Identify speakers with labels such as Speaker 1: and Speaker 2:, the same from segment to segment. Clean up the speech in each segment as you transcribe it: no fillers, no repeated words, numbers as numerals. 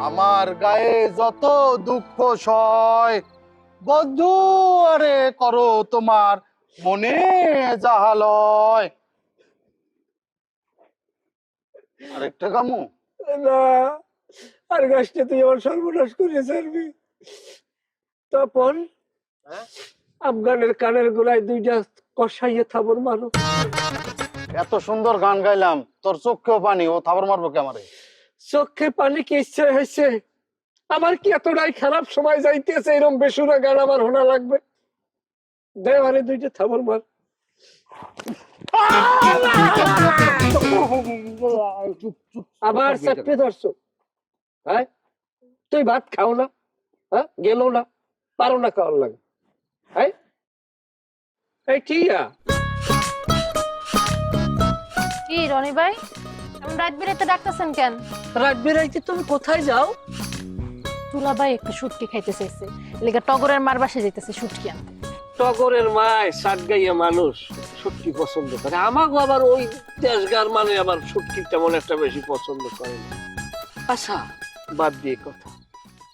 Speaker 1: আমার গায়ে যত দুঃখ সয়, বন্ধু আরে করো তোমার মনে যাহালয়। আরেকটা গামু।
Speaker 2: না, আর গাছটা তুই আমার সর্বনাশ করে ছাড়বি। তপন, আফগানের কানের গোড়ায় দুইটা কষাইয়ে থাবর মারো।
Speaker 1: এত সুন্দর গান গাইলাম, তোর চোখেও পানি, ও থাবর মারবো কে আমারে?
Speaker 2: চোখে পানি কি ইচ্ছে হয়েছে? আমার কি এতটাই খারাপ সময় যাইতেছে এরকম বেসুরা গান আমার শোনা লাগবে? দেওয়ারে দুইটা থাবর মার। আবার চাপতে ধরছো? হ্যাঁ, তুই ভাত খাও না? হ্যাঁ, গেল না, পারো না খাওয়ার লাগে? হ্যাঁ, এই টিয়া,
Speaker 3: কি রনি ভাই, এমন রাত বিরাতে ডাকতেছেন কেন?
Speaker 2: রাত বেড়াইতে তুমি কোথায় যাও?
Speaker 3: তুলা ভাই একটু শুটকি খাইতে চাইছে, লেগা টগরের মার বাসে যাইতেছে শুটকি আনতে।
Speaker 2: টগরের মায় সাতগাইয়া মানুষ শুটকি পছন্দ করে, আমাকে আবার ওই দেশগার মানে আবার শুটকি তেমন একটা বেশি পছন্দ করে না। আচ্ছা, বাদ দিয়ে কথা,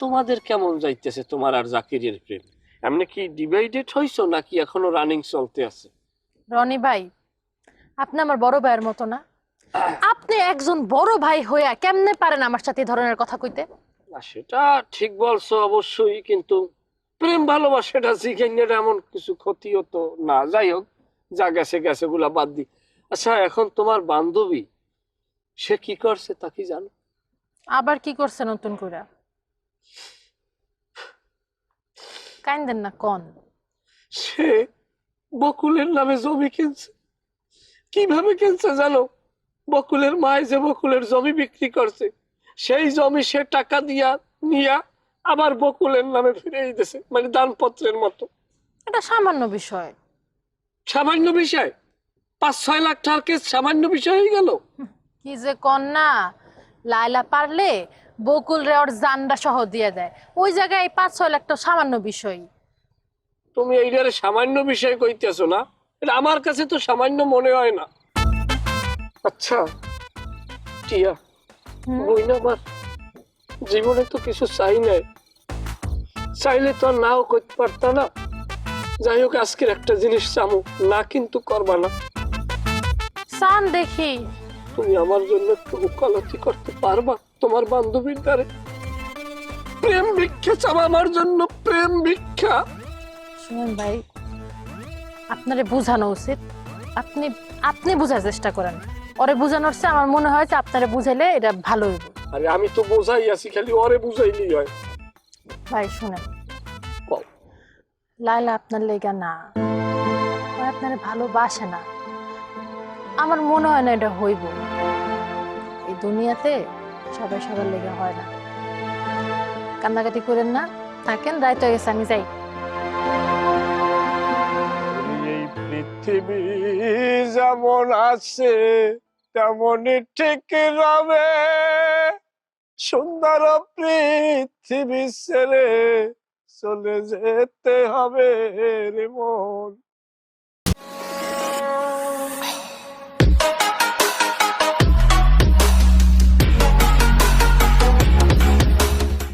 Speaker 2: তোমাদের কেমন যাইতেছে তোমার আর জাকিরের প্রেম? এমনি কি ডিভাইডেড হইছো নাকি এখনো রানিং চলতে আছে?
Speaker 3: রনি ভাই, আপনি আমার বড় ভাইয়ের মতো না। আপনি একজন বড় ভাই হইয়া কেমনে পারেন আমার সাথে এই ধরনের কথা কইতে?
Speaker 2: না, সেটা ঠিক বলছো অবশ্যই, কিন্তু প্রেম ভালোবাসাটা শিখেন এমন কিছু ক্ষতিও তো না। যাই হোক, যা গেছে গেছে গুলা বাদ দি। আচ্ছা, এখন তোমার বান্ধবী সে কি করছে তা কি জানো?
Speaker 3: আবার কি করছে নতুন কইরা? কাইন্দেন না কোন।
Speaker 2: সে বকুলের নামে জমি কিনছে। কিভাবে কিনছে জানো? বকুলের মায় যে বকুলের জমি বিক্রি করছে, সেই জমি সে টাকা দিয়া নিয়া আবার বকুলের নামে ফিরে দিতেছে, মানে দানপত্রের মতো।
Speaker 3: এটা সামান্য বিষয়।
Speaker 2: সামান্য বিষয়? 5-6 লাখ টাকার কেস সামান্য বিষয় হয়ে গেল?
Speaker 3: কি যে কন না, লাইলা পারলে বকুল রে ওর জান্ডা সহ দিয়ে দেয়। ওই জায়গায় 5-6 লাখ তো সামান্য বিষয়।
Speaker 2: তুমি এইটারে সামান্য বিষয় কইতেছো না? এটা আমার কাছে তো সামান্য মনে হয় না। আচ্ছা টিয়া, বইনা আমার জীবনে তো কিছু চাই নাই, চাইলে তো আর নাও করতে পারতা না। যাই হোক, আজকের একটা জিনিস চামু, না কিন্তু করবা না।
Speaker 3: সান দেখি।
Speaker 2: তুমি আমার জন্য একটু উকালতি করতে পারবা তোমার বান্ধবীর দ্বারে? প্রেম ভিক্ষা চাও আমার জন্য, প্রেম ভিক্ষা।
Speaker 3: শুনুন ভাই, আপনারে বোঝানো উচিত। আপনি আপনি বোঝার চেষ্টা করেন। ওরে বোঝানোর চেয়ে আমার মনে হয় যে আপনারে বুঝাইলে এটা ভালো হইব।
Speaker 2: আরে আমি তো বোঝাই আছি, খালি ওরে বুঝাইলেই হয়।
Speaker 3: ভাই শুনেন,
Speaker 2: কও।
Speaker 3: লাইলা আপনার লেগা না, ও আপনারে ভালোবাসে না। আমার মনে হয় না এটা হইব। এই দুনিয়াতে সবাই সবার লেগা হয় না। কান্নাকাটি করেন না, থাকেন, রাইত হয়ে গেছে, আমি যাই।
Speaker 2: এই পৃথিবী যেমন আছে তেমনই ঠিক রবে, সুন্দর পৃথিবী ছেড়ে চলে যেতে হবে রে মন।